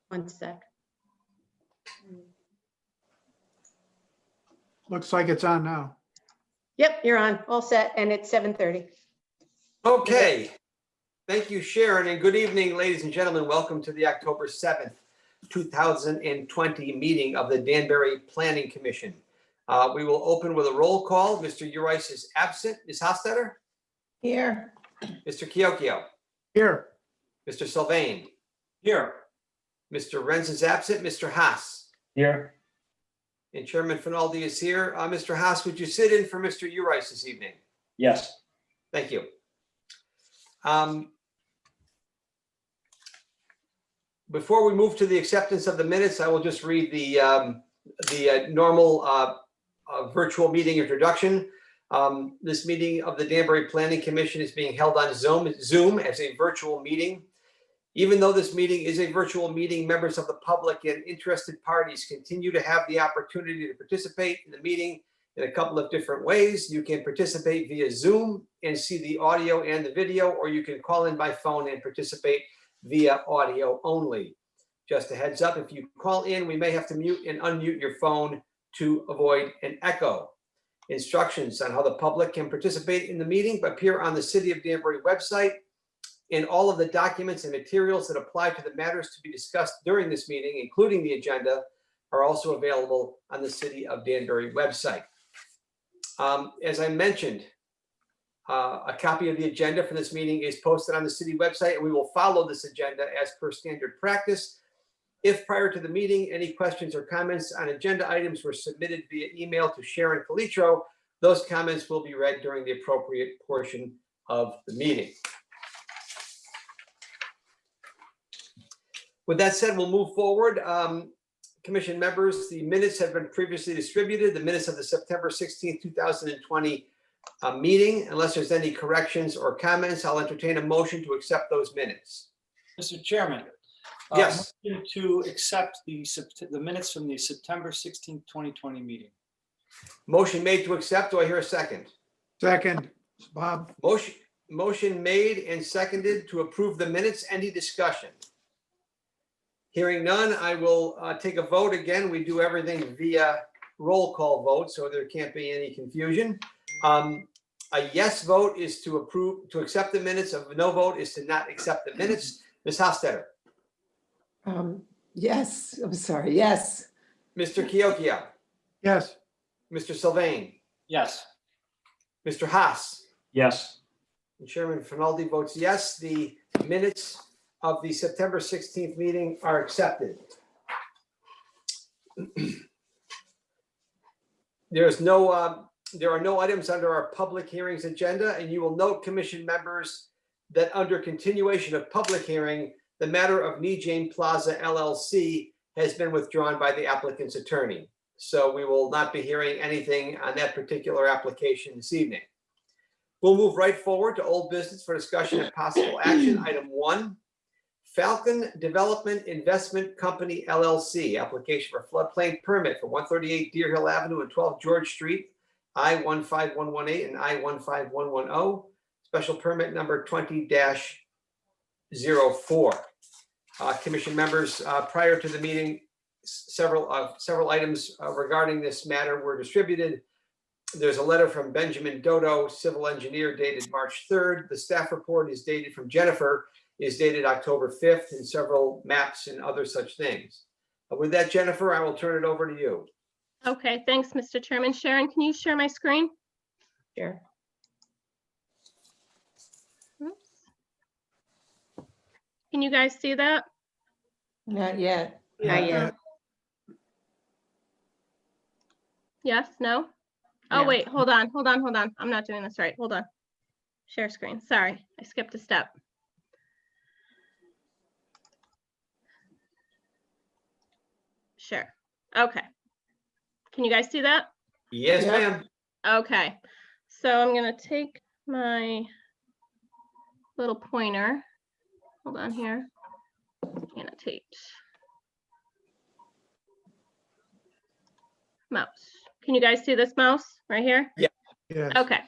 One sec. Looks like it's on now. Yep, you're on, all set, and it's 7:30. Okay. Thank you, Sharon, and good evening, ladies and gentlemen. Welcome to the October 7th, 2020 meeting of the Danbury Planning Commission. We will open with a roll call. Mr. Urice is absent. Ms. Hofstadter? Here. Mr. Kiokio? Here, Mr. Sylvain? Here. Mr. Renz is absent. Mr. Haas? Here. And Chairman Finaldi is here. Mr. Haas, would you sit in for Mr. Urice this evening? Yes. Thank you. Before we move to the acceptance of the minutes, I will just read the normal virtual meeting introduction. This meeting of the Danbury Planning Commission is being held on Zoom as a virtual meeting. Even though this meeting is a virtual meeting, members of the public and interested parties continue to have the opportunity to participate in the meeting in a couple of different ways. You can participate via Zoom and see the audio and the video, or you can call in by phone and participate via audio only. Just a heads up, if you call in, we may have to mute and unmute your phone to avoid an echo. Instructions on how the public can participate in the meeting appear on the City of Danbury website, and all of the documents and materials that apply to the matters to be discussed during this meeting, including the agenda, are also available on the City of Danbury website. As I mentioned, a copy of the agenda for this meeting is posted on the city website, and we will follow this agenda as per standard practice. If prior to the meeting, any questions or comments on agenda items were submitted via email to Sharon Calitro, those comments will be read during the appropriate portion of the meeting. With that said, we'll move forward. Commission members, the minutes have been previously distributed, the minutes of the September 16th, 2020 meeting. Unless there's any corrections or comments, I'll entertain a motion to accept those minutes. Mr. Chairman. Yes. Motion to accept the minutes from the September 16th, 2020 meeting. Motion made to accept. Do I hear a second? second, Bob. Motion made and seconded to approve the minutes. Any discussion? Hearing none, I will take a vote. Again, we do everything via roll call vote, so there can't be any confusion. A yes vote is to approve, to accept the minutes. A no vote is to not accept the minutes. Ms. Hofstadter? Yes, I'm sorry, yes. Mr. Kiokio? Yes, Mr. Sylvain? Yes. Mr. Haas? Yes. And Chairman Finaldi votes yes. The minutes of the September 16th meeting are accepted. There are no items under our public hearings agenda, and you will note, commission members, that under continuation of public hearing, the matter of Nejane Plaza LLC has been withdrawn by the applicant's attorney. So we will not be hearing anything on that particular application this evening. We'll move right forward to old business for discussion and possible action. Item 1, Falcon Development Investment Company LLC, application for floodplain permit for 138 Deer Hill Avenue and 12 George Street, I-15118 and I-15110, special permit number 20-04. Commission members, prior to the meeting, several items regarding this matter were distributed. There's a letter from Benjamin Dodo, civil engineer, dated March 3rd. The staff report is dated from Jennifer, is dated October 5th, and several maps and other such things. With that, Jennifer, I will turn it over to you. Okay, thanks, Mr. Chairman. Sharon, can you share my screen? Sure. Oops. Can you guys see that? Not yet. Not yet. Yes, no? Oh, No. wait, hold on. I'm not doing this right. Hold on. Share screen. Sorry, I skipped a step. Sure. Okay. Can you guys see that? Yes, Yeah. ma'am. Okay. So I'm gonna take my little pointer. Hold on here. Annotate. Mouse. Can you guys see this mouse right here? yes. Okay.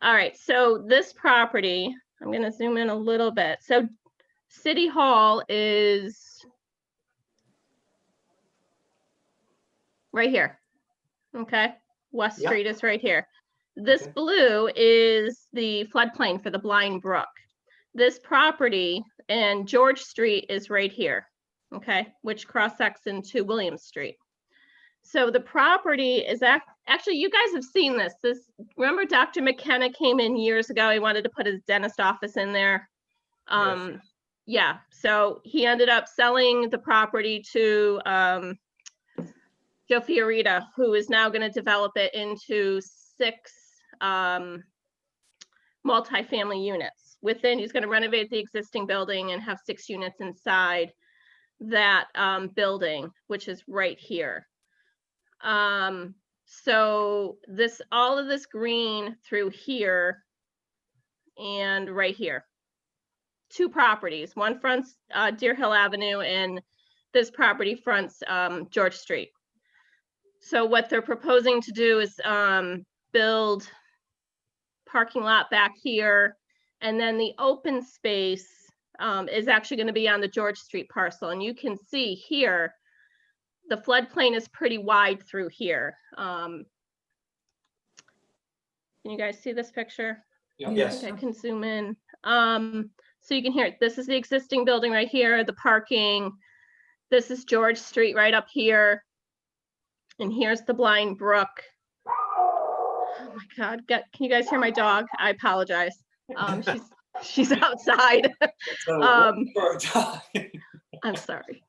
All right. So this property, I'm going to zoom in a little bit. So City Hall is right here. Okay, West Yeah. Street is right here. This Okay. blue is the floodplain for the Blind Brook. This property and George Street is right here, okay, which cross-sects into William Street. So the property is actually, you guys have seen this. Remember Dr. McKenna came in years ago. He wanted to put his dentist office in there. Yeah, so he ended up selling the property to Joe Fiorita, who is now going to develop it into 6 multifamily units. Within, he's going to renovate the existing building and have 6 units inside that building, which is right here. So all of this green through here and right here. 2 properties, one fronts Deer Hill Avenue and this property fronts George Street. So what they're proposing to do is build parking lot back here, and then the open space is actually going to be on the George Street parcel. And you can see here, the floodplain is pretty wide through here. Can you guys see this picture? Yeah. Yes. I can zoom in. So you can hear it. This is the existing building right here, the parking. This is George Street right up here. And here's the Blind Brook. Oh my God, can you guys hear my dog? I apologize. She's outside. So, I'm sorry.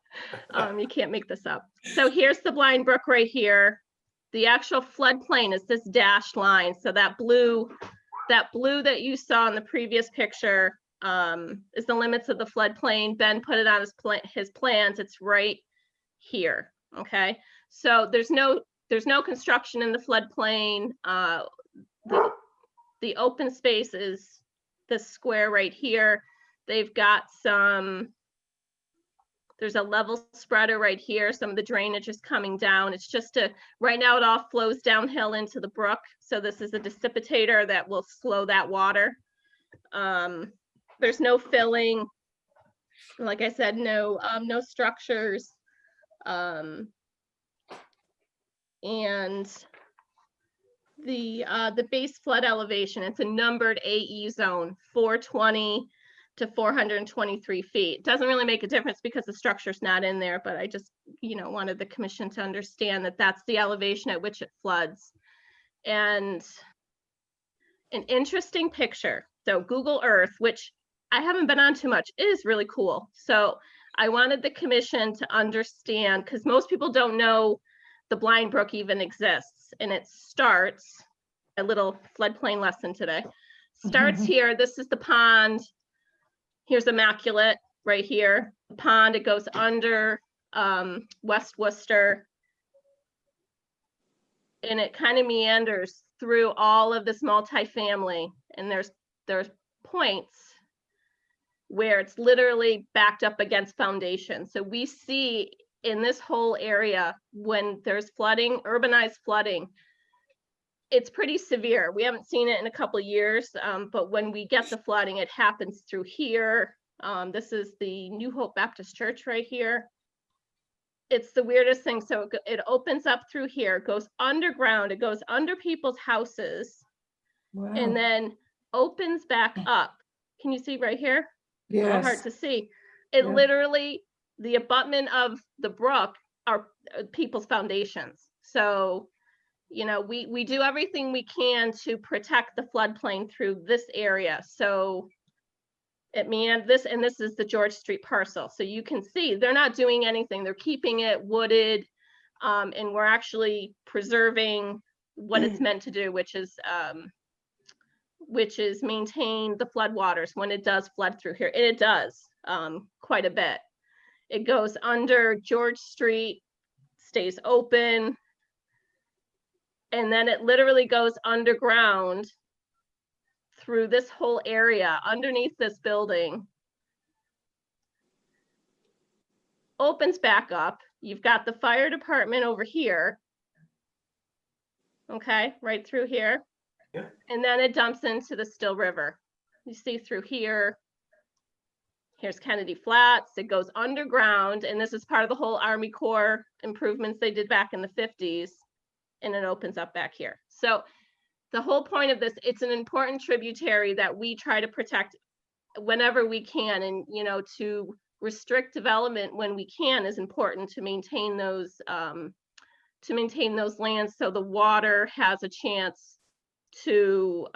You can't make this up. So here's the Blind Brook right here. The actual floodplain is this dashed line. So that blue that you saw in the previous picture is the limits of the floodplain. Ben put it on his plans. It's right here. Okay. So there's no construction in the floodplain. The open space is this square right here. They've got there's a level spreader right here. Some of the drainage is coming down. It's just right now it all flows downhill into the brook. So this is a dissipator that will slow that water. There's no filling. Like I said, no structures. And the base flood elevation, it's a numbered AE zone, 420 to 423 feet. Doesn't really make a difference because the structure's not in there, but I just, wanted the commission to understand that that's the elevation at which it floods. And an interesting picture. So Google Earth, which I haven't been on too much, is really cool. So I wanted the commission to understand, because most people don't know the Blind Brook even exists. And it starts, a little floodplain lesson today, starts here. This is the pond. Here's Immaculate right here. The pond, it goes under West Worcester. And it kind of meanders through all of this multifamily. And there's points where it's literally backed up against foundation. So we see in this whole area, when there's flooding, urbanized flooding, it's pretty severe. We haven't seen it in a couple of years, but when we get the flooding, it happens through here. This is the New Hope Baptist Church right here. It's the weirdest thing. So it opens up through here, goes underground, it goes under people's houses, Wow. and then opens back up. Can you see right here? A little hard Yes. to see. It Yeah. literally, the abutment of the brook are people's foundations. So, we do everything we can to protect the floodplain through this area. So this is the George Street parcel. So you can see they're not doing anything. They're keeping it wooded, and we're actually preserving what it's meant to do, which is maintain the floodwaters when it does flood through here. And it does quite a bit. It goes under George Street, stays open, and then it literally goes underground through this whole area underneath this building, opens back up. You've got the fire department over here. Okay, right through here. Yeah. And then it dumps into the Still River. You see through here, Here's Kennedy Flats. It goes underground, and this is part of the whole Army Corps improvements they did back in the 50s. And it opens up back here. So the whole point of this, it's an important tributary that we try to protect whenever we can. And, you know, to restrict development when we can is important to maintain those lands so the water has a chance to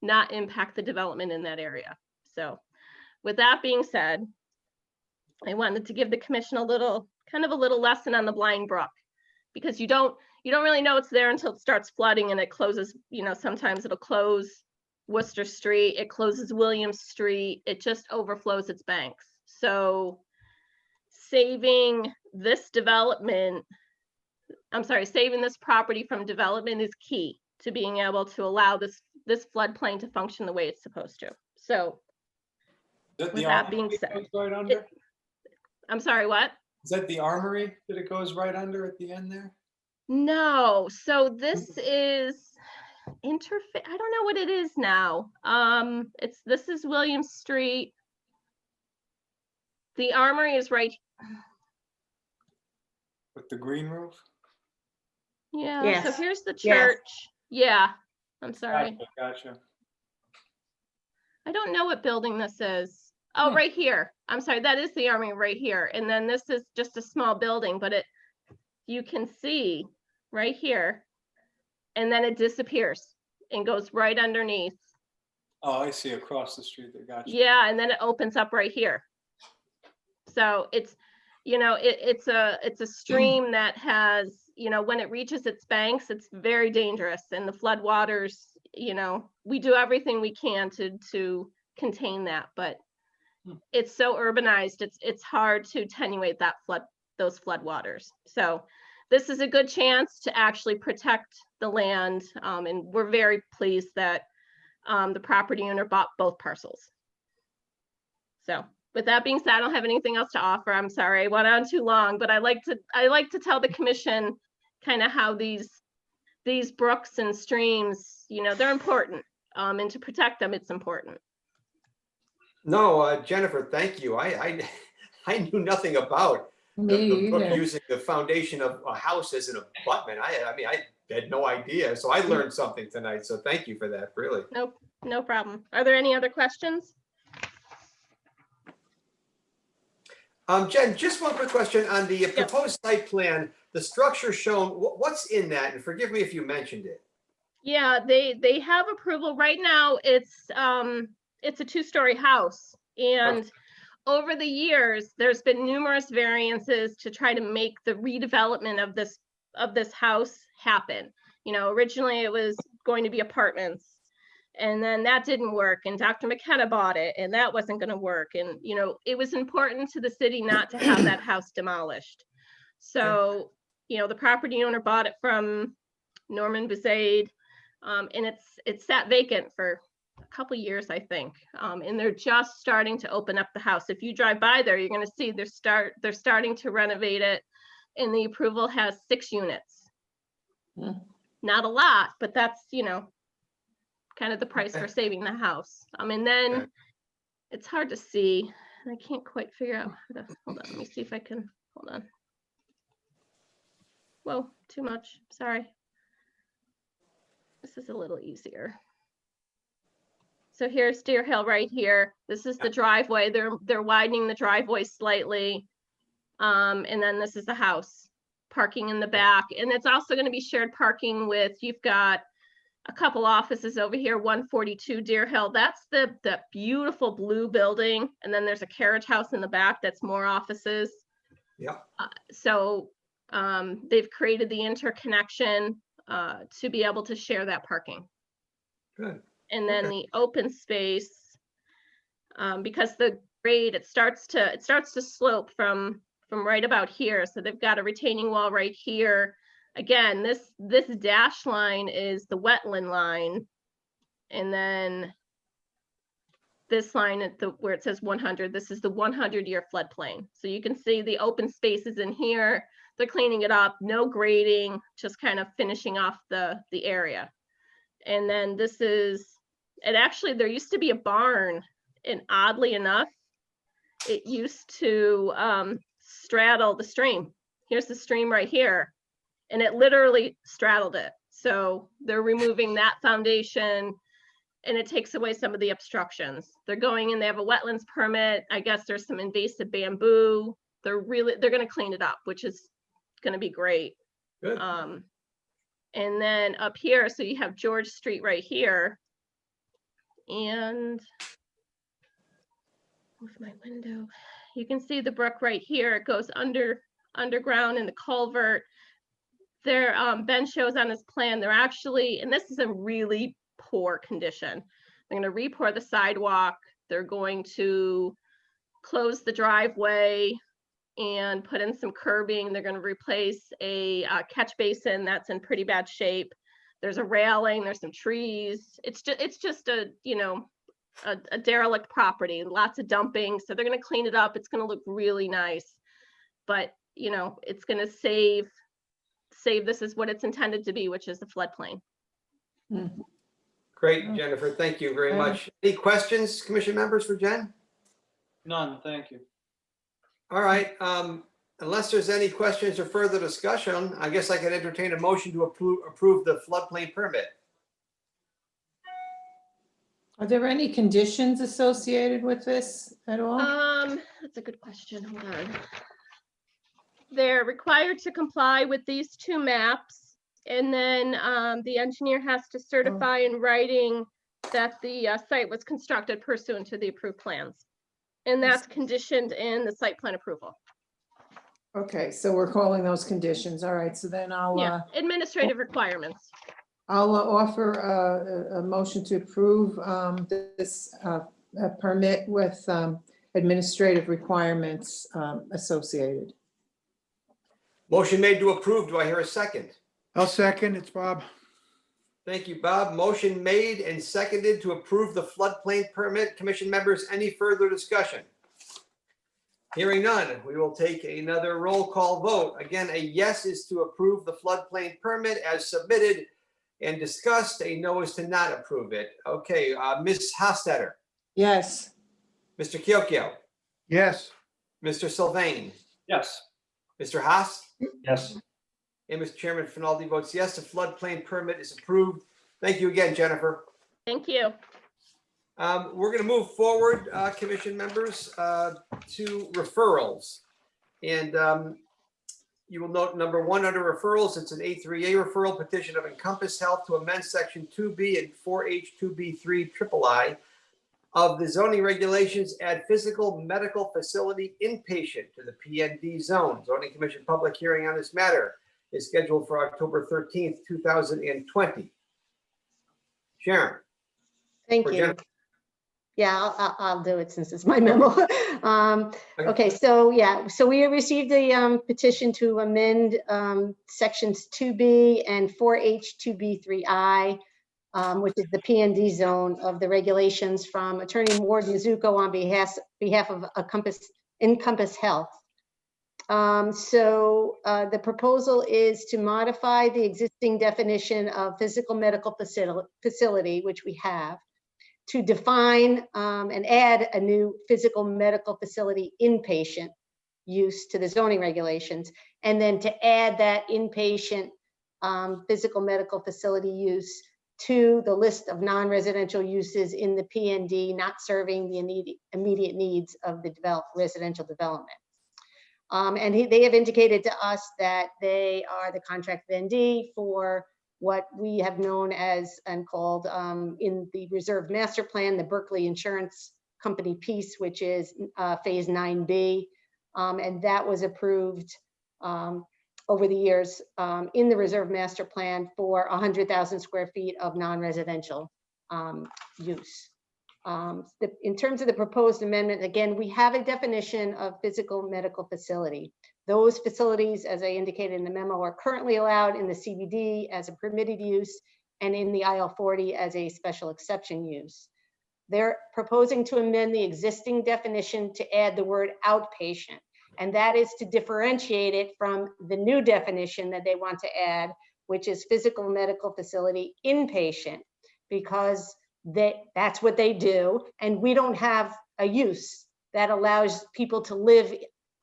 not impact the development in that area. So with that being said, I wanted to give the commission a little lesson on the Blind Brook, because you don't really know it's there until it starts flooding and it closes. You know, sometimes it'll close Worcester Street, it closes Williams Street, it just overflows its banks. So saving this property from development is key to being able to allow this floodplain to function the way it's supposed to. So Is that with the that armory being that said, goes right under? I'm sorry, what? Is that the armory that it goes right under at the end there? No, so this is I don't know what it is now. This is William Street. The armory is right. With the green roof? Yeah, so Yes. here's the Yes. church. Yeah, I'm sorry. Gotcha. I don't know what building this is. Oh, right here. I'm sorry, that is the armory right here. And then this is just a small building, but you can see right here. And then it disappears and goes right underneath. Oh, I see, across the street there, gotcha. Yeah, and then it opens up right here. So it's, you know, it's a stream that has, you know, when it reaches its banks, it's very dangerous. And the flood waters, you know, we do everything we can to contain that, but it's so urbanized, it's hard to attenuate those flood waters. So this is a good chance to actually protect the land. And we're very pleased that the property owner bought both parcels. So with that being said, I don't have anything else to offer. I'm sorry, I went on too long, but I like to tell the commission kind of how these brooks and streams, you know, they're important. And to protect them, it's important. No, Jennifer, thank you. I knew nothing about Me the brook either. using the foundation of a house as an abutment. I mean, I had no idea. So I learned something tonight. So thank you for that, really. Nope, no problem. Are there any other questions? Jen, just one quick question on the proposed site plan, the structure shown, what's in that? And forgive me if you mentioned it. Yeah, they have approval right now. It's a 2-story house, and over the years, there's been numerous variances to try to make the redevelopment of this house happen. You know, originally it was going to be apartments, and then that didn't work, and Dr. McKenna bought it, and that wasn't going to work. And, you know, it was important to the city not to have that house demolished. So, you know, the property owner bought it from Norman Bezaid, and it's sat vacant for a couple years, I think. And they're just starting to open up the house. If you drive by there, you're going to see they're starting to renovate it, and the approval has 6 units. Not a lot, but that's, you know, kind of the price for saving the house. And then it's hard to see. I can't quite figure out how to, hold on, let me see if I can, hold on. Whoa, too much, sorry. This is a little easier. So here's Deer Hill right here. This is the driveway. They're widening the driveway slightly. And then this is the house, parking in the back. And it's also going to be shared parking with, you've got a couple offices over here, 142 Deer Hill. That's the beautiful blue building. And then there's a carriage house in the back that's more offices. Yeah. So they've created the interconnection to be able to share that parking. Good. And then the open space, because the grade, it starts to slope from right about here. So they've got a retaining wall right here. Again, this dash line is the wetland line. And then this line at where it says 100, this is the 100-year floodplain. So you can see the open spaces in here. They're cleaning it up, no grading, just kind of finishing off the area. And then this is, there used to be a barn, and oddly enough, it used to straddle the stream. Here's the stream right here, and it literally straddled it. So they're removing that foundation, and it takes away some of the obstructions. They're going in, they have a wetlands permit. I guess there's some invasive bamboo. They're gonna clean it up, which is gonna be great. Good. And then up here, so you have George Street right here. And move my window. You can see the brook right here. It goes underground in the culvert. There, Ben shows on his plan, they're actually, and this is in really poor condition. They're gonna re-pour the sidewalk. They're going to close the driveway and put in some curbing. They're gonna replace a catch basin that's in pretty bad shape. There's a railing, there's some trees. It's just a, you know, a derelict property, lots of dumping. So they're gonna clean it up. It's gonna look really nice. But, you know, it's gonna save this is what it's intended to be, which is the floodplain. Great, Jennifer. Thank you very much. Any questions, commission members, for Jen? None, thank you. All right, unless there's any questions or further discussion, I guess I can entertain a motion to approve the floodplain permit. Are there any conditions associated with this at all? That's a good question. Hold on. They're required to comply with these two maps, and then the engineer has to certify in writing that the site was constructed pursuant to the approved plans. And that's conditioned in the site plan approval. Okay, so we're calling those conditions. All right, so then Yeah, administrative requirements. I'll offer a motion to approve this permit with administrative requirements associated. Motion made to approve. Do I hear a second? I'll second. It's Bob. Thank you, Bob. Motion made and seconded to approve the floodplain permit. Commission members, any further discussion? Hearing none, we will take another roll call vote. Again, a yes is to approve the floodplain permit as submitted and discussed. A no is to not approve it. Okay, Ms. Hostetter, Yes. Mr. Kyokyo, Yes. Mr. Sylvain, Yes. Mr. Haas, Yes. and Mr. Chairman Finaldi votes yes. The floodplain permit is approved. Thank you again, Jennifer. Thank you. We're going to move forward, commission members, to referrals. And you will note number one under referrals, it's an A3A referral petition of Encompass Health to amend section 2B and 4H2B3 III of the zoning regulations, add physical medical facility inpatient to the PND zone. Zoning Commission public hearing on this matter is scheduled for October 13th, 2020. Sharon. Thank Or you. Jennifer. Yeah, I'll do it since it's my memo. Okay, so yeah, so we received a petition to amend sections 2B and 4H2B3I, which is the PND zone of the regulations from Attorney Ward Mizuko on behalf of Encompass Health. So the proposal is to modify the existing definition of physical medical facility, which we have, to define and add a new physical medical facility inpatient use to the zoning regulations, and then to add that inpatient physical medical facility use to the list of non-residential uses in the PND not serving the immediate needs of the residential development. And they have indicated to us that they are the contract vendee for what we have known as and called in the reserve master plan, the Berkeley Insurance Company piece, which is phase 9B. And that was approved over the years in the reserve master plan for 100,000 square feet of non-residential use. In terms of the proposed amendment, again, we have a definition of physical medical facility. Those facilities, as I indicated in the memo, are currently allowed in the CBD as a permitted use and in the IL40 as a special exception use. They're proposing to amend the existing definition to add the word outpatient, and that is to differentiate it from the new definition that they want to add, which is physical medical facility inpatient, because that's what they do, and we don't have a use that allows people to live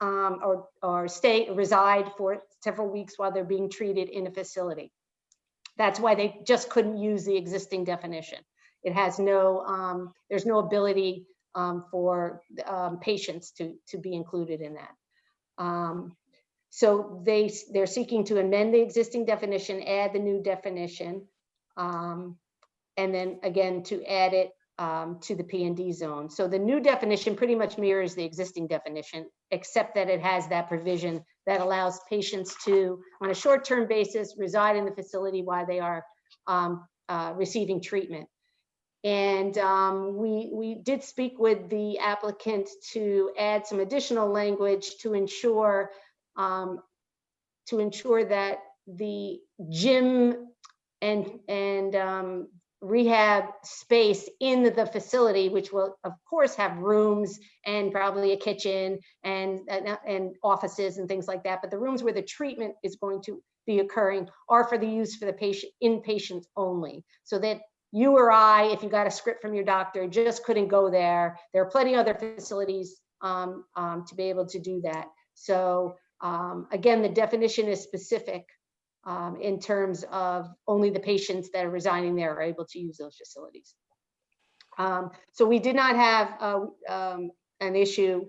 or reside for several weeks while they're being treated in a facility. That's why they just couldn't use the existing definition. It has no, there's no ability for patients to be included in that. So they're seeking to amend the existing definition, add the new definition, and then again to add it to the P&D zone. So the new definition pretty much mirrors the existing definition, except that it has that provision that allows patients to, on a short-term basis, reside in the facility while they are receiving treatment. And we did speak with the applicant to add some additional language to ensure that the gym and rehab space in the facility, which will of course have rooms and probably a kitchen and offices and things like that, but the rooms where the treatment is going to be occurring are for the use for the patient, inpatients only, so that you or I, if you got a script from your doctor, just couldn't go there. There are plenty of other facilities to be able to do that. So again, the definition is specific in terms of only the patients that are residing there are able to use those facilities. So we did not have an issue.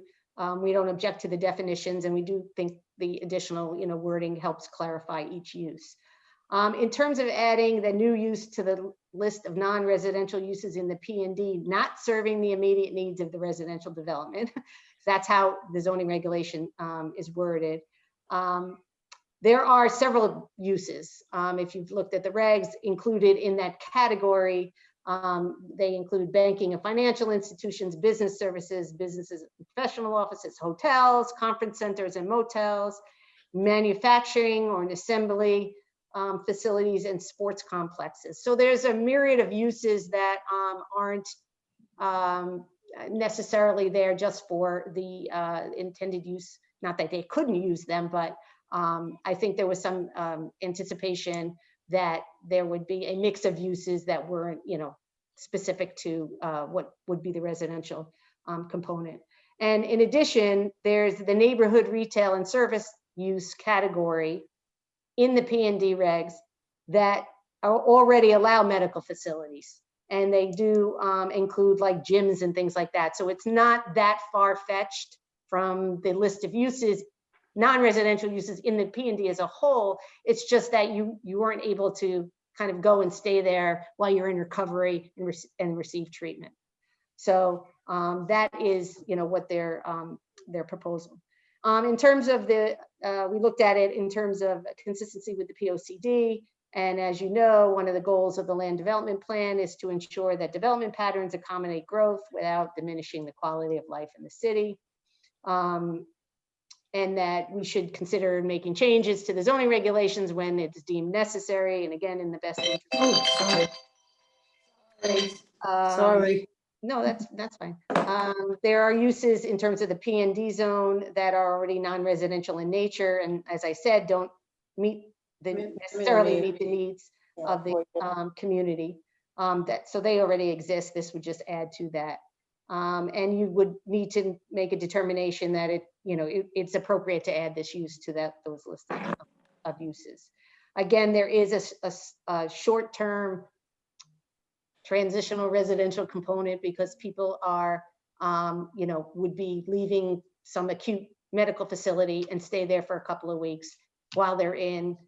We don't object to the definitions, and we do think the additional wording helps clarify each use. In terms of adding the new use to the list of non-residential uses in the P&D, not serving the immediate needs of the residential development, that's how the zoning regulation is worded. There are several uses. If you've looked at the regs included in that category, they include banking and financial institutions, business services, businesses and professional offices, hotels, conference centers and motels, manufacturing or an assembly facilities, and sports complexes. So there's a myriad of uses that aren't necessarily there just for the intended use. Not that they couldn't use them, but I think there was some anticipation that there would be a mix of uses that weren't, specific to what would be the residential component. And in addition, there's the neighborhood retail and service use category in the P&D regs that are already allow medical facilities. And they do include like gyms and things like that. So it's not that far-fetched from the list of uses, non-residential uses in the P&D as a whole. It's just that you weren't able to kind of go and stay there while you're in recovery and receive treatment. So that is, what their proposal. In terms of we looked at it in terms of consistency with the POCD. And as you know, one of the goals of the land development plan is to ensure that development patterns accommodate growth without diminishing the quality of life in the city. And that we should consider making changes to the zoning regulations when it's deemed necessary, and again, in the best interest. Oh, sorry. Sorry. No, that's fine. There are uses in terms of the P&D zone that are already non-residential in nature, and as I said, don't necessarily meet the needs of the community. So they already exist. This would just add to that. And you would need to make a determination that it's appropriate to add this use to those lists of uses. Again, there is a short-term transitional residential component because people are, would be leaving some acute medical facility and stay there for a couple of weeks while they're in,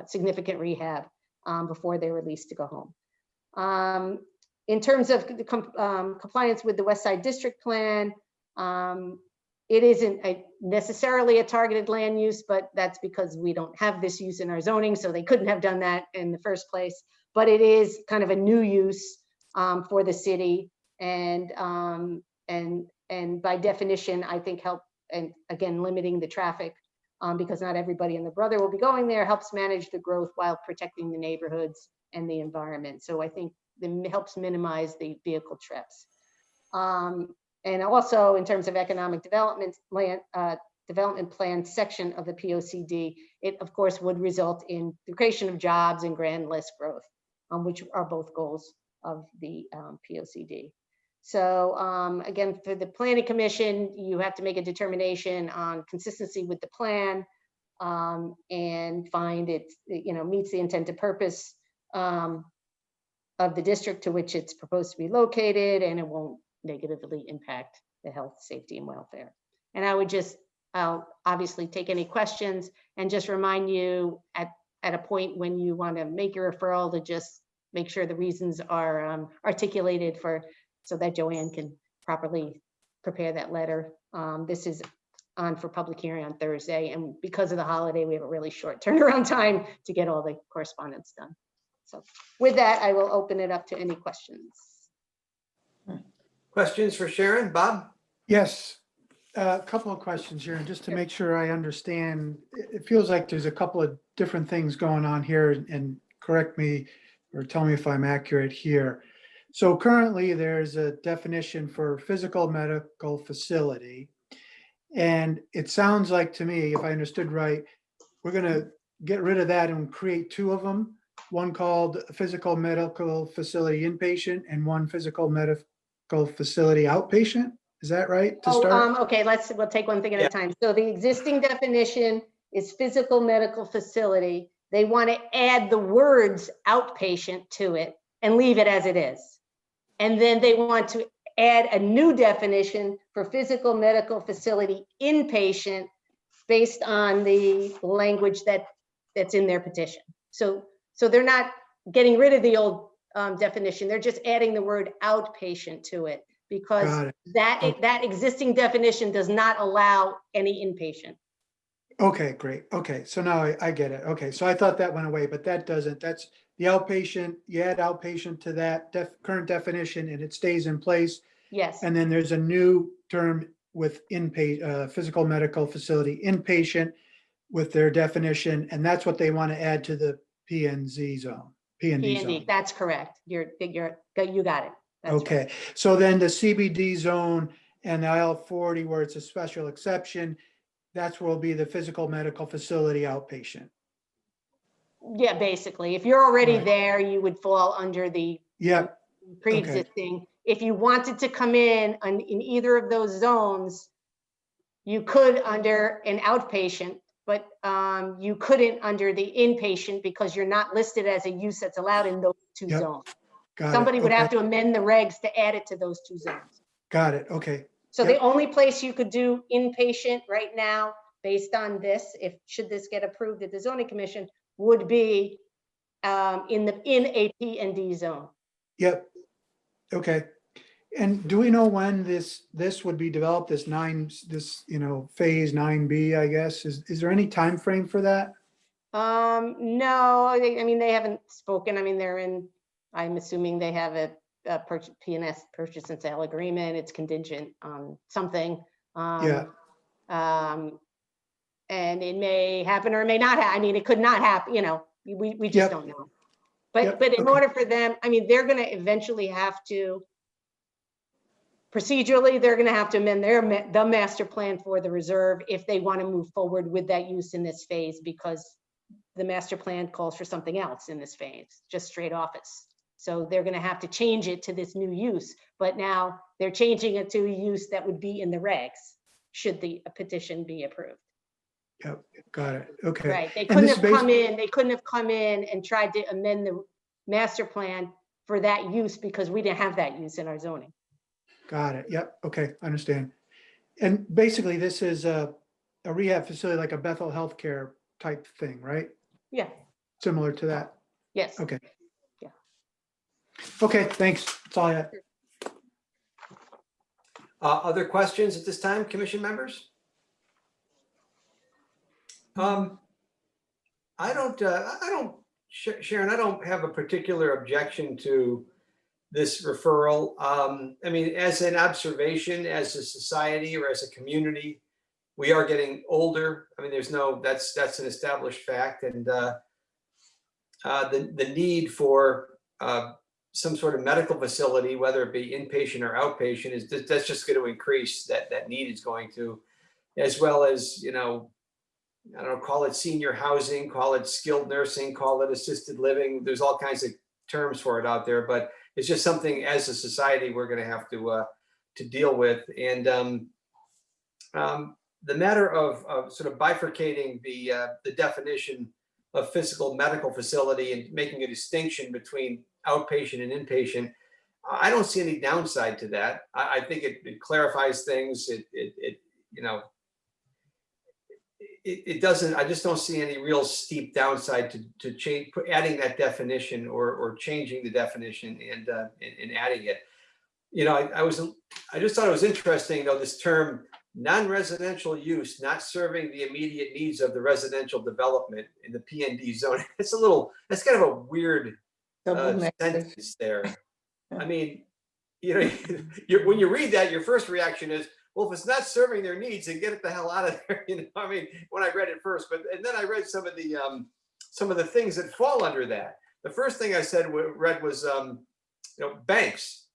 significant rehab before they're released to go home. In terms of compliance with the West Side District Plan, it isn't necessarily a targeted land use, but that's because we don't have this use in our zoning, so they couldn't have done that in the first place. But it is kind of a new use for the city, and by definition, I think help, and again, limiting the traffic because not everybody and their brother will be going there, helps manage the growth while protecting the neighborhoods and the environment. So I think it helps minimize the vehicle trips. And also in terms of economic development plan section of the POCD, it of course would result in the creation of jobs and grand list growth, which are both goals of the POCD. So again, for the planning commission, you have to make a determination on consistency with the plan and find it, meets the intent and purpose of the district to which it's proposed to be located, and it won't negatively impact the health, safety, and welfare. And I'll obviously take any questions and just remind you at a point when you want to make your referral to just make sure the reasons are articulated so that Joanne can properly prepare that letter. This is on for public hearing on Thursday, and because of the holiday, we have a really short turnaround time to get all the correspondence done. So with that, I will open it up to any questions. Questions for Sharon? Bob? Yes. A couple of questions here, and just to make sure I understand, it feels like there's a couple of different things going on here, and correct me or tell me if I'm accurate here. So currently there's a definition for physical medical facility. And it sounds like to me, if I understood right, we're going to get rid of that and create two of them. One called physical medical facility inpatient and one physical medical facility outpatient. Is that right to start? Okay, we'll take one thing at Yeah. a time. So the existing definition is physical medical facility. They want to add the words outpatient to it and leave it as it is. And then they want to add a new definition for physical medical facility inpatient based on the language that's in their petition. So they're not getting rid of the old definition. They're just adding the word outpatient to it because Got it. that existing definition does not allow any inpatient. Okay, great. Okay, so now I get it. Okay, so I thought that went away, but that doesn't. That's the outpatient. You add outpatient to that current definition and it stays in place. Yes, And then there's a new term with inpatient, physical medical facility inpatient with their definition, and that's what they want to add to the PNZ zone, PND P&D, zone. that's correct. You got it. That's right. Okay, so then the CBD zone and the IL-40 where it's a special exception, that's where will be the physical medical facility outpatient. Yeah, basically, if you're already Right. there, you would fall under the Yep, pre-existing. If you wanted to come in either of those zones, you could under an outpatient, but you couldn't under the inpatient because you're not listed as a use that's allowed in those two Yep. zones. got it. Somebody would Okay, have to amend the regs to add it to those two zones. got it. Okay, So the Yep. only place you could do inpatient right now, based on this, should this get approved at the zoning commission, would be in a P&D zone. yep. Okay. And do we know when this would be developed, this phase 9B, I guess? Is there any time frame for that? No, I mean, they haven't spoken. I mean, I'm assuming they have a PNS purchase and sale agreement. It's contingent on something. Yeah. And it may happen or it may not happen. I mean, it could not happen, we just Yep. don't know. Yep, But in okay. order for them, I mean, they're gonna eventually have to, procedurally, they're gonna have to amend the master plan for the reserve if they want to move forward with that use in this phase, because the master plan calls for something else in this phase, just straight office. So they're gonna have to change it to this new use, but now they're changing it to a use that would be in the regs, should the petition be approved. Yep, got it. Okay. Right, they And couldn't this have base- come in and tried to amend the master plan for that use because we didn't have that use in our zoning. Got it. Yep. Okay, I understand. And basically, this is a rehab facility, like a Bethel Healthcare type thing, right? Yeah, Similar to that. yes. Okay. Yeah. Okay, thanks. That's all I had. Other questions at this time, commission members? Sharon, I don't have a particular objection to this referral. I mean, as an observation, as a society or as a community, we are getting older. I mean, that's an established fact. And the need for some sort of medical facility, whether it be inpatient or outpatient, that's just going to increase. That need is going to, as well as, I don't know, call it senior housing, call it skilled nursing, call it assisted living. There's all kinds of terms for it out there, but it's just something as a society we're going to have to deal with. And the matter of sort of bifurcating the definition of physical medical facility and making a distinction between outpatient and inpatient, I don't see any downside to that. I think it clarifies things. It doesn't, I just don't see any real steep downside to change, adding that definition or changing the definition and adding it. I just thought it was interesting though, this term non-residential use, not serving the immediate needs of the residential development in the PND zone. That's kind of a weird Double negative. sentence there. I mean, when you read that, your first reaction is, well, if it's not serving their needs, then get it the hell out of there. I mean, when I read it first, and then I read some of the things that fall under that. The first thing I read was, banks.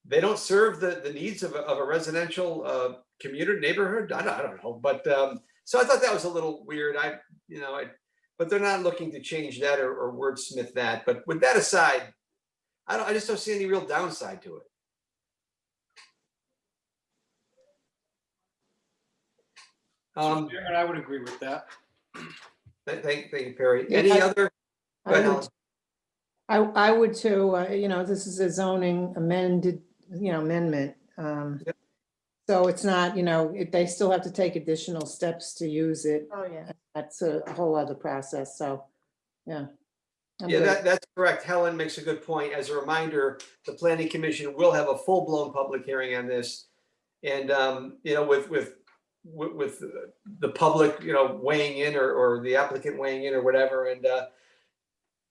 They don't serve the needs of a residential community neighborhood. I don't know, but so I thought that was a little weird. But they're not looking to change that or wordsmith that. But with that aside, I just don't see any real downside to it. Mr. Chairman, I would agree with that. Thank you, Perry. Yeah, Any I- other? Go ahead, Helen. I would too, this is a zoning amendment. Yep. So it's not, they still have to take additional steps to use it. Oh, yeah. That's a whole other process, so, yeah. I'm Yeah, good. that's correct. Helen makes a good point. As a reminder, the planning commission will have a full-blown public hearing on this. And, with the public, weighing in or the applicant weighing in or whatever. And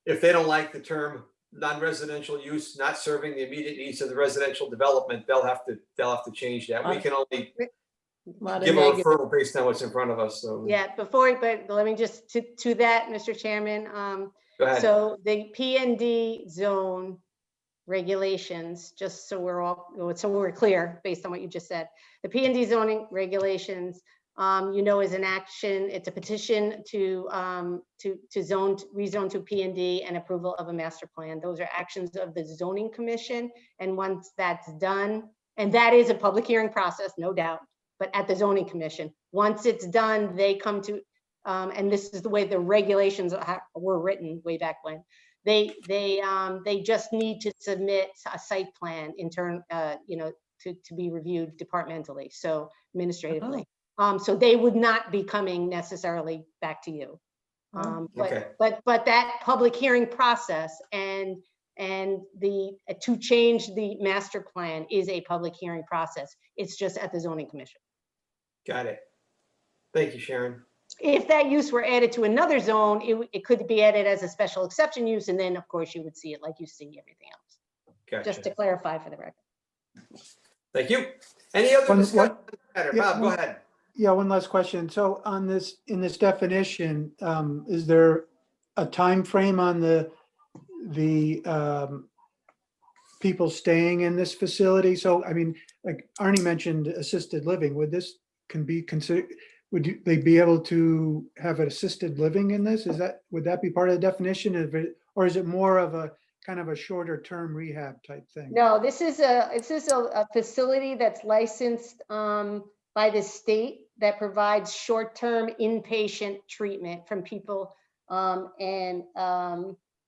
if they don't like the term non-residential use, not serving the immediate needs of the residential development, they'll have to change that. We can only Lot of give a negative. referral based on what's in front of us. So Yeah, but let me just, to that, Mr. Chairman, go ahead. so the PND zone regulations, just so we're clear based on what you just said, the PND zoning regulations, is an action, it's a petition to rezone to PND and approval of a master plan. Those are actions of the zoning commission. And once that's done, and that is a public hearing process, no doubt, but at the zoning commission, once it's done, they come to, and this is the way the regulations were written way back when. They just need to submit a site plan to be reviewed departmentally, so administratively. So they would not be coming necessarily back to you. Okay. But that public hearing process and to change the master plan is a public hearing process. It's just at the zoning commission. Got it. Thank you, Sharon. If that use were added to another zone, it could be added as a special exception use, and then of course you would see it like you see everything else. Gotcha. Just to clarify for the record. Thank you. Any other discussion? on the matter? Yeah, Bob, go ahead. Yeah, one last question. So in this definition, is there a time frame on the people staying in this facility? So, I mean, like Arnie mentioned assisted living, would they be able to have an assisted living in this? Would that be part of the definition of it? Or is it more of a kind of a shorter term rehab type thing? No, this is a facility that's licensed by the state that provides short-term inpatient treatment from people and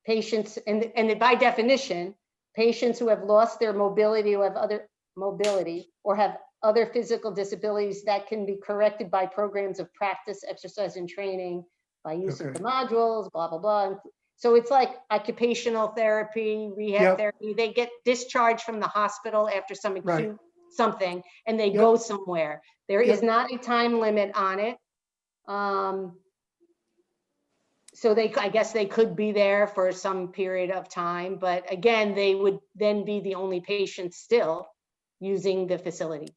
patients, and by definition, patients who have lost their mobility or have other mobility or have other physical disabilities that can be corrected by programs of practice, exercise, and training by use of Okay. the modules, blah, blah, blah. So it's like occupational therapy, rehab Yep. therapy. They get discharged from the hospital after some Right. acute something, and they Yep. go somewhere. There is Yep. not a time limit on it. So I guess they could be there for some period of time, but again, they would then be the only patient still using the facility.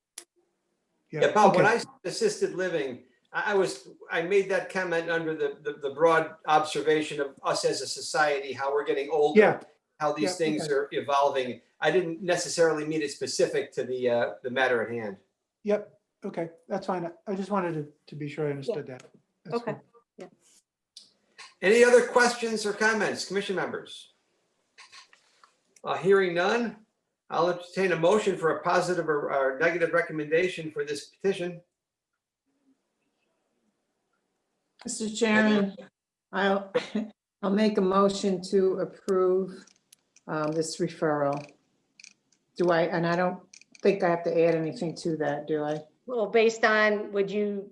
Yeah, Bob, when okay. I said assisted living, I made that comment under the broad observation of us as a society, how we're getting older, Yeah. how these Yeah, things okay. are evolving. I didn't necessarily mean it specific to the matter at hand. Yep, okay, that's fine. I just wanted to be sure I understood that. That's Okay. cool. Any other questions or comments, commission members? Hearing none, I'll entertain a motion for a positive or negative recommendation for this petition. Mr. Chairman, I'll, I'll make a motion to approve this referral. Do I, and I don't think I have to add anything to that, do I? Well, based on, would you,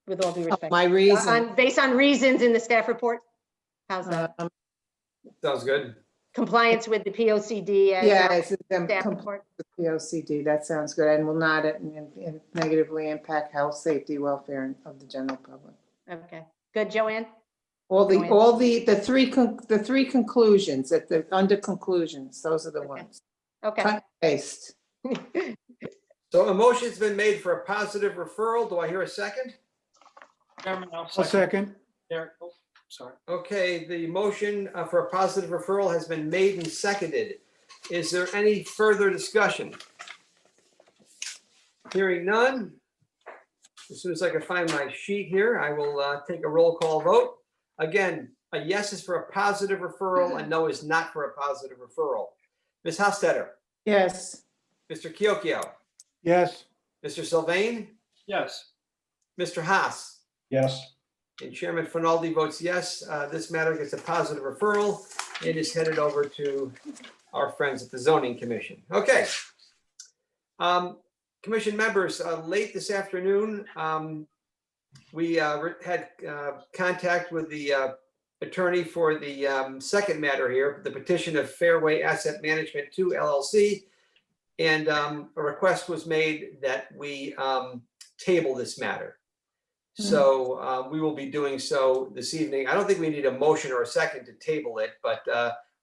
with all due respect, My reason. based on reasons in the staff report? How's that? Sounds good. Compliance with the POCD as Yeah, our it's staff report? the POCD, that sounds good, and will not negatively impact health, safety, welfare of the general public. Okay, good, Joanne? All Joanne. the three conclusions, under conclusions, those are the Okay. ones. Okay. Cut and paste. So a motion's been made for a positive referral. Do I hear a second? Chairman, I'll I'll second. second. Derek, oh, sorry. Okay, the motion for a positive referral has been made and seconded. Is there any further discussion? Hearing none. As soon as I can find my sheet here, I will take a roll call vote. Again, a yes is for a positive referral, a no is not for a positive referral. Ms. Hofstadter, Yes, Mr. Kiokio, Yes, Mr. Sylvain, Yes, Mr. Haas, Yes. and Chairman Finaldi votes yes. This matter gets a positive referral and is headed over to our friends at the Zoning Commission. Okay. Commission members, late this afternoon, we had contact with the attorney for the second matter here, the petition of Fairway Asset Management 2 LLC. And a request was made that we table this matter. So we will be doing so this evening. I don't think we need a motion or a second to table it, but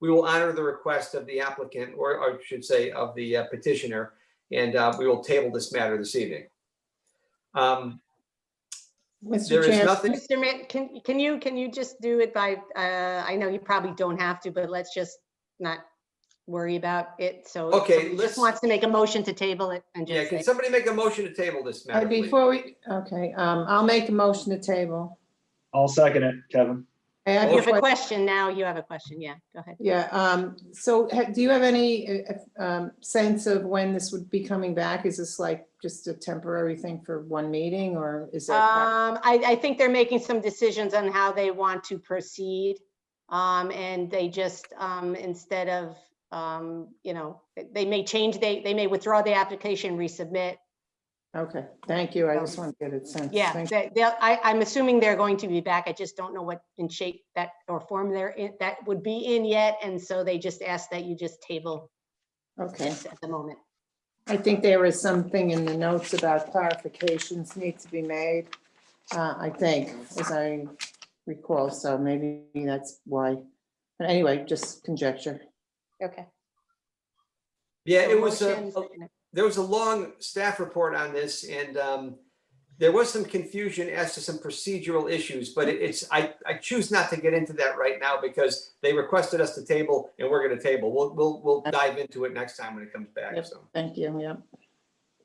we will honor the request of the applicant, or I should say of the petitioner, and we will table this matter this evening. Mr. There is Chairman. nothing. Mr. Mitt, can you just do it by, I know you probably don't have to, but let's just not worry about it. So if Okay, somebody let's- just wants to make a motion to table it and Yeah, just can say, somebody make a motion to table this matter, please? Before we, okay, I'll make a motion to table. I'll second it, Kevin. I have you a have a que- question now, you have a question, yeah, go ahead. Yeah, so do you have any sense of when this would be coming back? Is this like just a temporary thing for one meeting, or is there? I think they're making some decisions on how they want to proceed. And they just, instead of, they may change, they may withdraw the application, resubmit. Okay, thank you. I just want to get a sense. Yeah, Thank- I'm assuming they're going to be back. I just don't know what in shape that or form they're in, that would be in yet. And so they just asked that you just table Okay, this at the moment. I think there was something in the notes about clarifications need to be made. I think, as I recall, so maybe that's why. But anyway, just conjecture. Okay. Yeah, So it was, motion- there was a long staff report on this, and there was some confusion as to some procedural issues, but I choose not to get into that right now because they requested us to table and we're gonna table. We'll dive into it next time when it comes back, Yep. so. Thank you, yeah.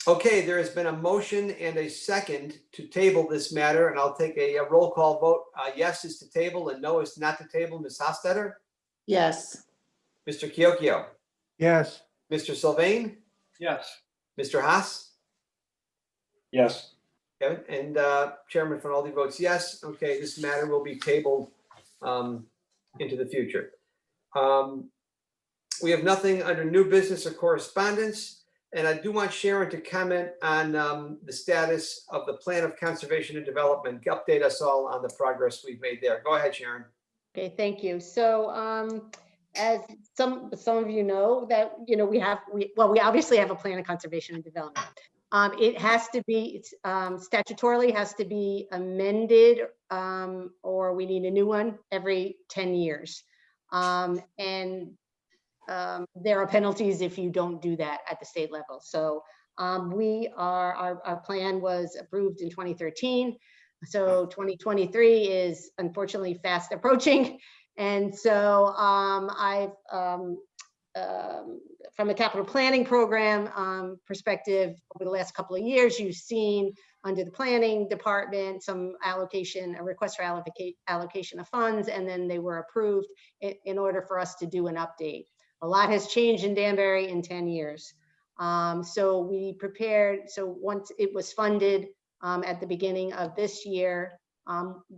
Okay, there has been a motion and a second to table this matter, and I'll take a roll call vote. Yes is to table and no is not to table. Ms. Hofstadter, Yes, Mr. Kiokio, yes, Mr. Sylvain, yes, Mr. Haas, Yes. Kevin, and Chairman Finaldi votes yes. Okay, this matter will be tabled into the future. We have nothing under new business or correspondence, and I do want Sharon to comment on the status of the Plan of Conservation and Development. Update us all on the progress we've made there. Go ahead, Sharon. Okay, thank you. So as some of you know that, we obviously have a plan of conservation and development. It has to be, statutorily has to be amended or we need a new one every 10 years. And there are penalties if you don't do that at the state level. So our plan was approved in 2013. So 2023 is unfortunately fast approaching. And so from a capital planning program perspective, over the last couple of years, you've seen under the planning department, some allocation, a request for allocation of funds, and then they were approved in order for us to do an update. A lot has changed in Danbury in 10 years. So we prepared, so once it was funded at the beginning of this year,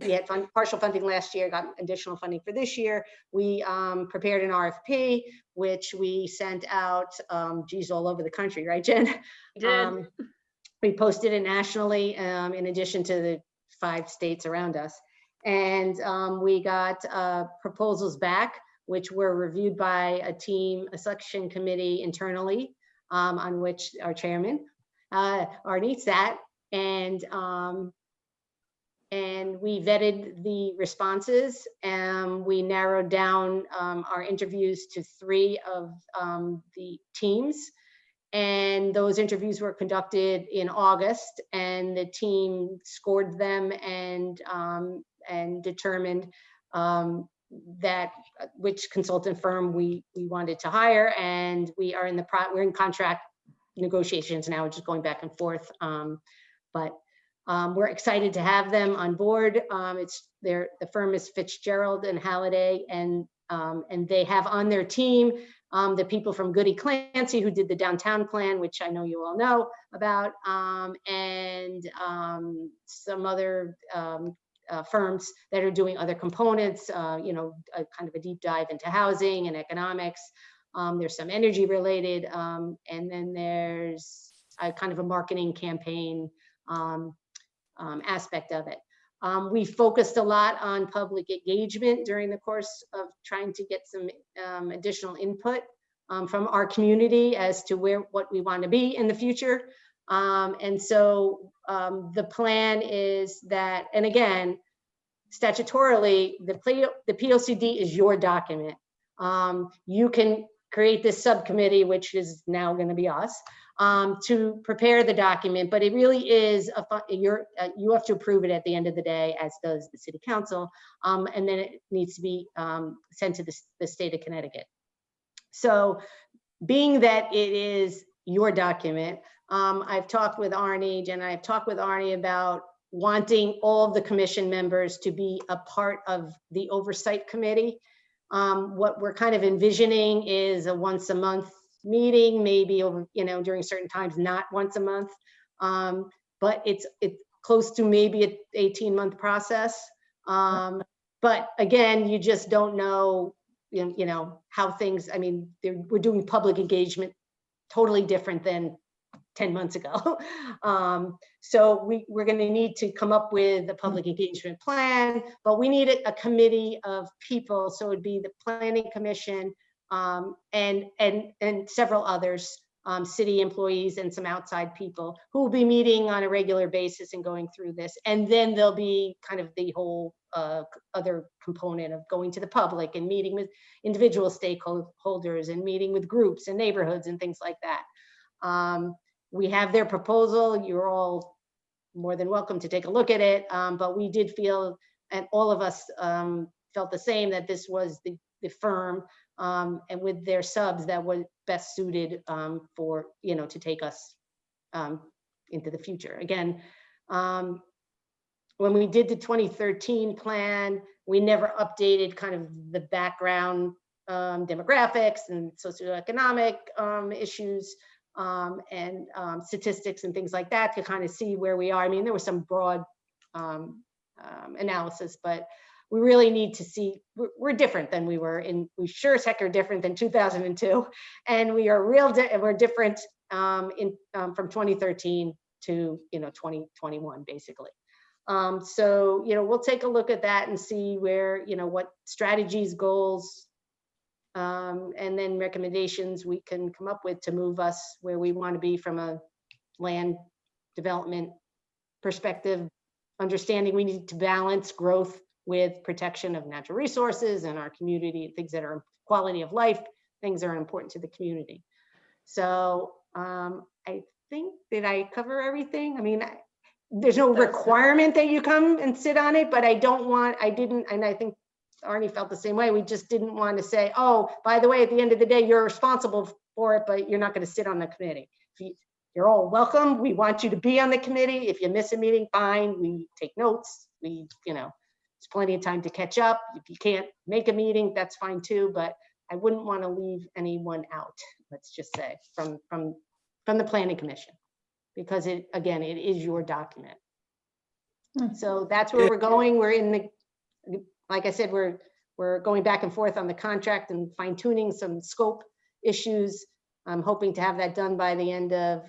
we had partial funding last year, got additional funding for this year. We prepared an RFP, which we sent out, geez, all over the country, right, Jen? We did. We posted it nationally, in addition to the 5 states around us. And we got proposals back, which were reviewed by a team, a selection committee internally, on which our chairman, Arnie, sat. And we vetted the responses, and we narrowed down our interviews to 3 of the teams. And those interviews were conducted in August, and the team scored them and determined that which consultant firm we wanted to hire. And we are we're in contract negotiations now, just going back and forth. But we're excited to have them on board. The firm is Fitzgerald and Halliday, and they have on their team the people from Goody Clancy, who did the downtown plan, which I know you all know about, and some other firms that are doing other components, kind of a deep dive into housing and economics. There's some energy related, and then there's kind of a marketing campaign aspect of it. We focused a lot on public engagement during the course of trying to get some additional input from our community as to what we want to be in the future. And so the plan is that, and again, statutorily, the POCD is your document. You can create this subcommittee, which is now going to be us, to prepare the document, but it really is you have to approve it at the end of the day, as does the city council, and then it needs to be sent to the state of Connecticut. So being that it is your document, I've talked with Arnie, Jen, I've talked with Arnie about wanting all of the commission members to be a part of the oversight committee. What we're kind of envisioning is a once a month meeting, maybe over, during certain times, not once a month, but it's close to maybe an 18-month process. But again, you just don't know, how things, we're doing public engagement totally different than 10 months ago. So we're going to need to come up with a public engagement plan, but we need a committee of people. So it'd be the Planning Commission, and several others, city employees and some outside people who will be meeting on a regular basis and going through this. And then there'll be kind of the whole other component of going to the public and meeting with individual stakeholders and meeting with groups and neighborhoods and things like that. We have their proposal. You're all more than welcome to take a look at it. But we did feel, and all of us felt the same, that this was the firm and with their subs that was best suited for, to take us into the future. Again, when we did the 2013 plan, we never updated kind of the background demographics and socioeconomic issues and statistics and things like that to kind of see where we are. There was some broad analysis, but we really need to see, we're different than we were we sure as heck are different than 2002. And we are we're different from 2013 to, 2021, basically. So, we'll take a look at that and see where, what strategies, goals, and then recommendations we can come up with to move us where we want to be from a land development perspective, understanding we need to balance growth with protection of natural resources and our community, things that are quality of life, things that are important to the community. So I think, did I cover everything? There's no requirement that you come and sit on it, but I didn't, and I think Arnie felt the same way. We just didn't want to say, oh, by the way, at the end of the day, you're responsible for it, but you're not going to sit on the committee. You're all welcome. We want you to be on the committee. If you miss a meeting, fine. We take notes. There's plenty of time to catch up. If you can't make a meeting, that's fine too. But I wouldn't want to leave anyone out, let's just say, from the planning commission. Because it, again, it is your document. So that's where we're going. We're in the, like I said, we're going back and forth on the contract and fine tuning some scope issues. I'm hoping to have that done by the end of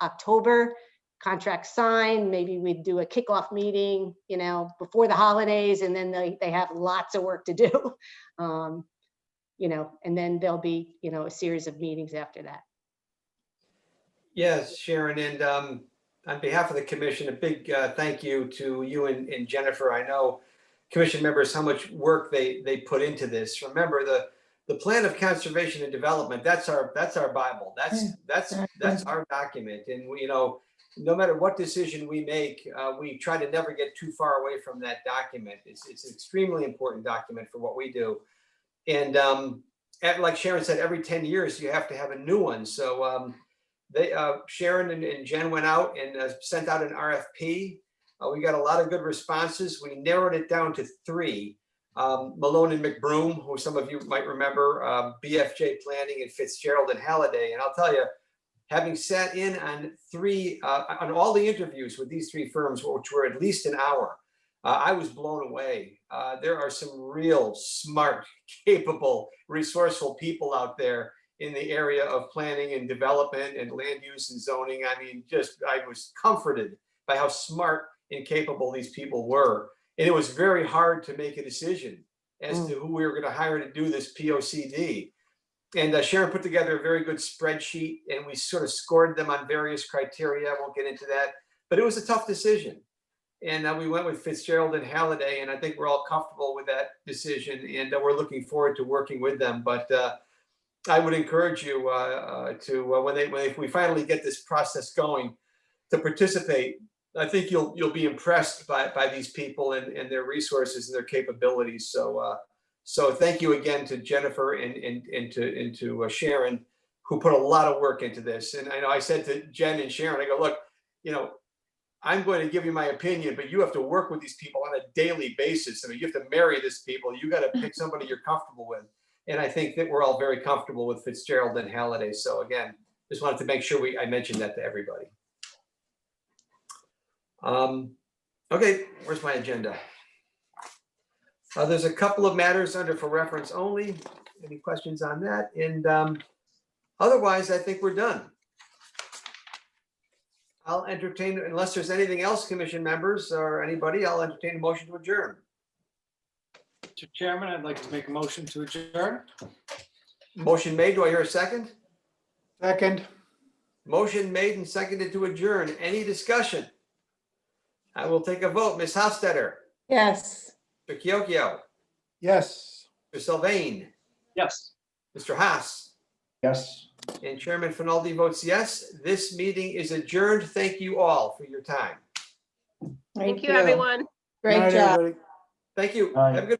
October. Contract signed, maybe we'd do a kickoff meeting, you know, before the holidays, and then they have lots of work to do. You know, and then there'll be, you know, a series of meetings after that. Yes, Sharon, and on behalf of the commission, a big thank you to you and Jennifer. I know commission members, how much work they put into this. Remember, the plan of conservation and development, that's our Bible. That's our document. And we, you know, no matter what decision we make, we try to never get too far away from that document. It's an extremely important document for what we do. And like Sharon said, every 10 years you have to have a new one. So Sharon and Jen went out and sent out an RFP. We got a lot of good responses. We narrowed it down to 3. Malone and McBroom, who some of you might remember, BFJ Planning, and Fitzgerald and Halliday. And I'll tell you, having sat in on on all the interviews with these 3 firms, which were at least an hour, I was blown away. There are some real smart, capable, resourceful people out there in the area of planning and development and land use and zoning. I mean, I was comforted by how smart and capable these people were. And it was very hard to make a decision as to who we were going to hire to do this POCD. And Sharon put together a very good spreadsheet, and we sort of scored them on various criteria. I won't get into that, but it was a tough decision. And we went with Fitzgerald and Halliday, and I think we're all comfortable with that decision, and we're looking forward to working with them. But I would encourage you if we finally get this process going, to participate. I think you'll be impressed by these people and their resources and their capabilities. So thank you again to Jennifer and to Sharon, who put a lot of work into this. And I know I said to Jen and Sharon, I go, look, you know, I'm going to give you my opinion, but you have to work with these people on a daily basis. I mean, you have to marry these people. You got to pick somebody you're comfortable with. And I think that we're all very comfortable with Fitzgerald and Halliday. So again, just wanted to make sure I mentioned that to everybody. Okay, where's my agenda? There's a couple of matters under for reference only. Any questions on that? And otherwise, I think we're done. I'll entertain, unless there's anything else, commission members or anybody, I'll entertain a motion to adjourn. Mr. Chairman, I'd like to make a motion to adjourn. Motion made. Do I hear a second? Second. Motion made and seconded to adjourn. Any discussion? I will take a vote. Ms. Hofstetter, Yes. Mr. Kiokio, Yes. Mr. Sylvain, Yes. Mr. Haas, Yes. and Chairman Finaldi votes yes. This meeting is adjourned. Thank you all for your time. Thank you, everyone. Great Night, job. everybody. Thank you. Aye. Have a good